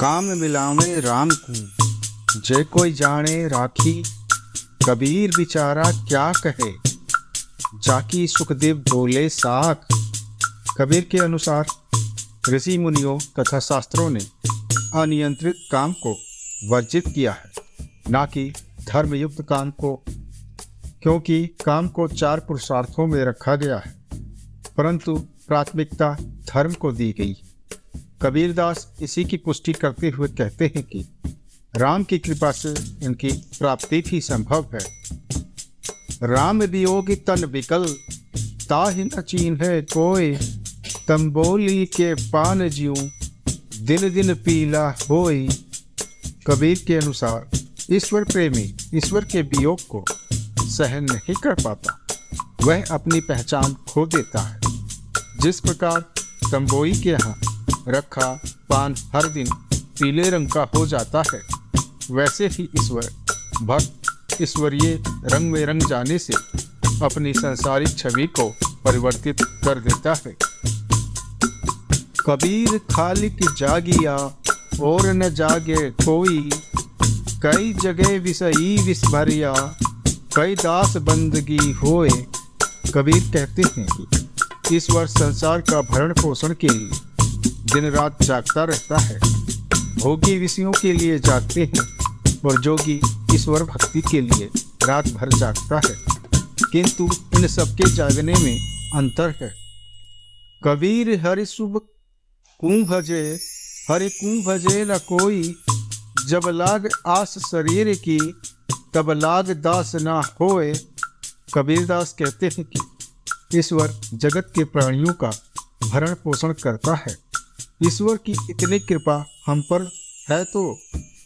काम मिलावे राम को जे कोई जाने राखी। कबीर बिचारा क्या कहे जाकी सुखदेव बोले साख। कबीर के अनुसार ऋषि मुनियों तथा शास्त्रों ने अनियंत्रित काम को वर्जित किया है, ना कि धर्मयुक्त काम को, क्योंकि काम को 4 पुरुषार्थों में रखा गया है, परंतु प्राथमिकता धर्म को दी गई। कबीरदास इसी की पुष्टि करते हुए कहते हैं कि राम की कृपा से इनकी प्राप्ति भी संभव है। राम वियोगी तन विकल ताहि न चीन्हे कोय। तंबोली के पान ज्यूं दिन दिन पीला होय। कबीर के अनुसार ईश्वर प्रेमी ईश्वर के वियोग को सहन नहीं कर पाता, वह अपनी पहचान खो देता है। जिस प्रकार तंबोई के यहाँ रखा पान हर दिन पीले रंग का हो जाता है, वैसे ही ईश्वर भक्त ईश्वरीय रंग में रंग जाने से अपनी संसारिक छवि को परिवर्तित कर देता है। कबीर खालिक जागिया और न जागे कोई। कई जगह विषयी विष भरिया कई दास बंदगी होए। कबीर कहते हैं कि ईश्वर संसार का भरण पोषण के लिए दिन रात जागता रहता है। भोगी विषयों के लिए जागते हैं और जोगी ईश्वर भक्ति के लिए रात भर जागता है, किंतु इन सबके जागने में अंतर है। कबीर हरि शुभ कुं भजे हरि कुं भजे न कोई। जब लाग आस शरीर की तब लाग दास ना होए। कबीरदास कहते हैं कि ईश्वर जगत के प्राणियों का भरण पोषण करता है। ईश्वर की इतनी कृपा हम पर है तो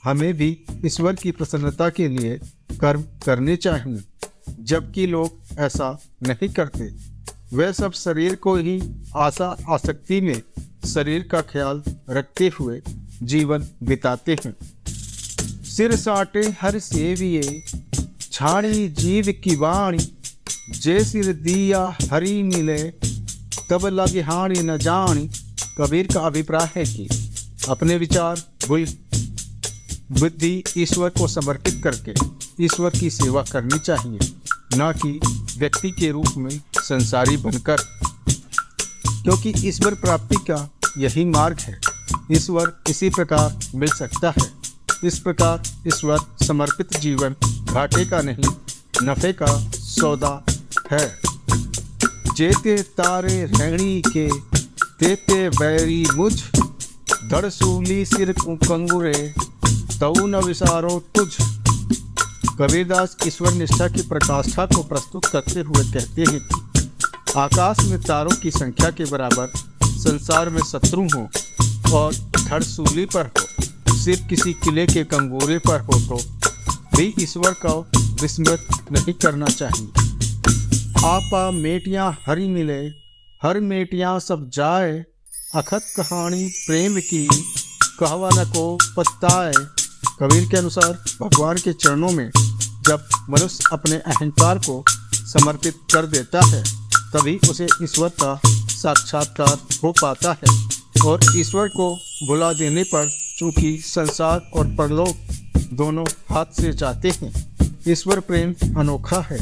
हमें भी ईश्वर की प्रसन्नता के लिए कर्म करने चाहिए, जबकि लोग ऐसा नहीं करते। वे सब शरीर को ही आशा आसक्ति में शरीर का ख्याल रखते हुए जीवन बिताते हैं। सिर साटे हर सेविये छाणी जीव की वाणी। जे सिर दिया हरि मिले तब लगे हानि न जानी। कबीर का अभिप्राय है कि अपने विचार बुद्धि ईश्वर को समर्पित करके ईश्वर की सेवा करनी चाहिए, न कि व्यक्ति के रूप में संसारी बनकर, क्योंकि ईश्वर प्राप्ति का यही मार्ग है। ईश्वर इसी प्रकार मिल सकता है। इस प्रकार ईश्वर समर्पित जीवन घाटे का नहीं नफे का सौदा है। जेते तारे रैणी के तेते बैरी मुझ। धड़सूली सिर कंगुरे तऊ न विसारो तुझ। कबीरदास ईश्वर निष्ठा की प्रकाष्ठा को प्रस्तुत करते हुए कहते हैं कि आकाश में तारों की संख्या के बराबर संसार में शत्रु हो और धड़सूली पर हो, सिर किसी किले के कंगूरे पर हो तो भी ईश्वर का विस्मृत नहीं करना चाहिए। आपा मेटियां हरि मिले हर मेटियां सब जाए। अखत कहानी प्रेम की कहवा न को पत्ताए। कबीर के अनुसार भगवान के चरणों में जब मनुष्य अपने अहंकार को समर्पित कर देता है, तभी उसे ईश्वर का साक्षात्कार हो पाता है। और ईश्वर को भुला देने पर चूंकि संसार और परलोक दोनों हाथ से जाते हैं, ईश्वर प्रेम अनोखा है।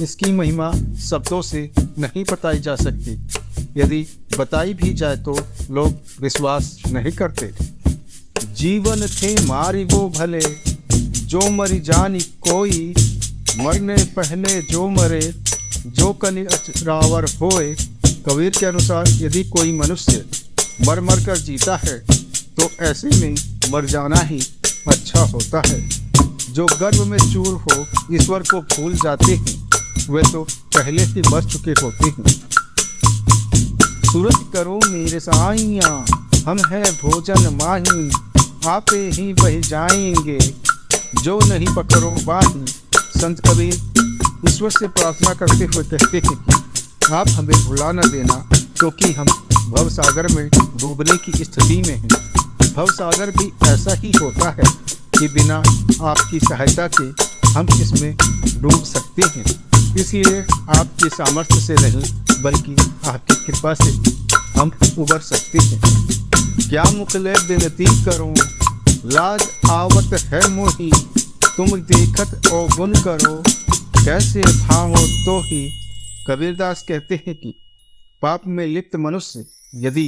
इसकी महिमा शब्दों से नहीं बताई जा सकती। यदि बताई भी जाए तो लोग विश्वास नहीं करते। जीवन थे मारी वो भले जो मरी जानी कोई। मरने पहले जो मरे जो कनि अचरावर होए। कबीर के अनुसार यदि कोई मनुष्य मर मर कर जीता है तो ऐसे में मर जाना ही अच्छा होता है। जो गर्भ में चूर हो ईश्वर को भूल जाते हैं, वे तो पहले ही मर चुके होते हैं। सूरज करो मेरे साइया हम है भोजन माही। आपे ही बह जाएंगे जो नहीं पकड़ो बाही। संत कबीर ईश्वर से प्रार्थना करते हुए कहते हैं कि आप हमें भुला न देना, क्योंकि हम भव सागर में डूबने की स्थिति में हैं। भव सागर भी ऐसा ही होता है कि बिना आपकी सहायता के हम इसमें डूब सकते हैं। इसलिए आपके सामर्थ्य से नहीं बल्कि आपकी कृपा से हम उबर सकते हैं। क्या मुखले विनती करूं लाज आवत है मोही, तुम देखत ओ गुण करो, कैसे भावो तो ही। कबीरदास कहते हैं कि पाप में लिप्त मनुष्य यदि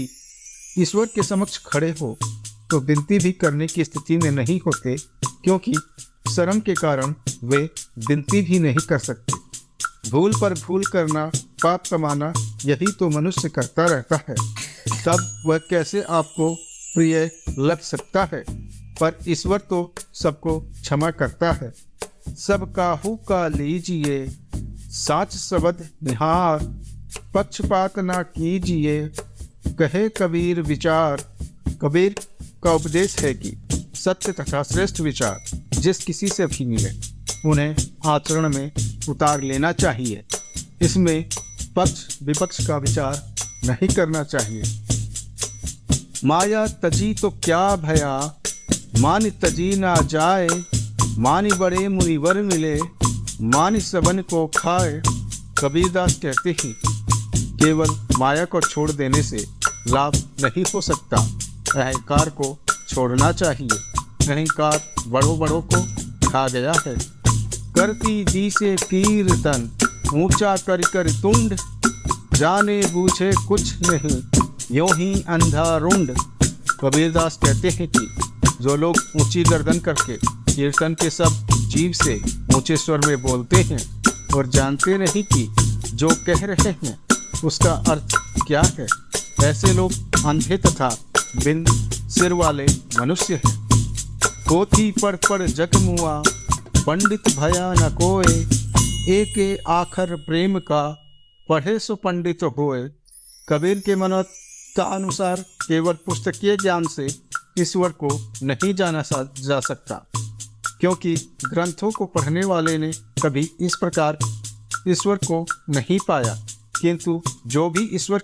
ईश्वर के समक्ष खड़े हो तो विनती भी करने की स्थिति में नहीं होते, क्योंकि शर्म के कारण वे विनती भी नहीं कर सकते। भूल पर भूल करना, पाप कमाना, यही तो मनुष्य करता रहता है। तब वह कैसे आपको प्रिय लग सकता है। पर ईश्वर तो सबको क्षमा करता है। सब काहू का लीजिए, साच सबद निहार, पक्षपात ना कीजिए, कहे कबीर विचार। कबीर का उपदेश है कि सत्य तथा श्रेष्ठ विचार जिस किसी से भी मिले उन्हें आचरण में उतार लेना चाहिए। इसमें पक्ष विपक्ष का विचार नहीं करना चाहिए। माया तजी तो क्या भया, मानि तजी ना जाए, मानि बड़े मुनिवर मिले, मानि सबन को खाए। कबीरदास कहते हैं केवल माया को छोड़ देने से लाभ नहीं हो सकता, अहंकार को छोड़ना चाहिए। अहंकार बड़ों बड़ों को खा गया है। करती जी से कीर्तन, ऊंचा कर कर तुंड, जाने बूझे कुछ नहीं, यों ही अंधा रुंड। कबीरदास कहते हैं कि जो लोग ऊंची गर्दन करके कीर्तन के सब जीव से ऊंचे स्वर में बोलते हैं और जानते नहीं कि जो कह रहे हैं उसका अर्थ क्या है, ऐसे लोग अंधे तथा बिन सिर वाले मनुष्य हैं। पोथी पढ़ जग मुआ, पंडित भया न कोय, एक आखर प्रेम का, पढ़े सो पंडित होए। कबीर के मनोता अनुसार केवल पुस्तकीय ज्ञान से ईश्वर को नहीं जाना जा सकता, क्योंकि ग्रंथों को पढ़ने वाले ने कभी इस प्रकार ईश्वर को नहीं पाया। किंतु जो भी ईश्वर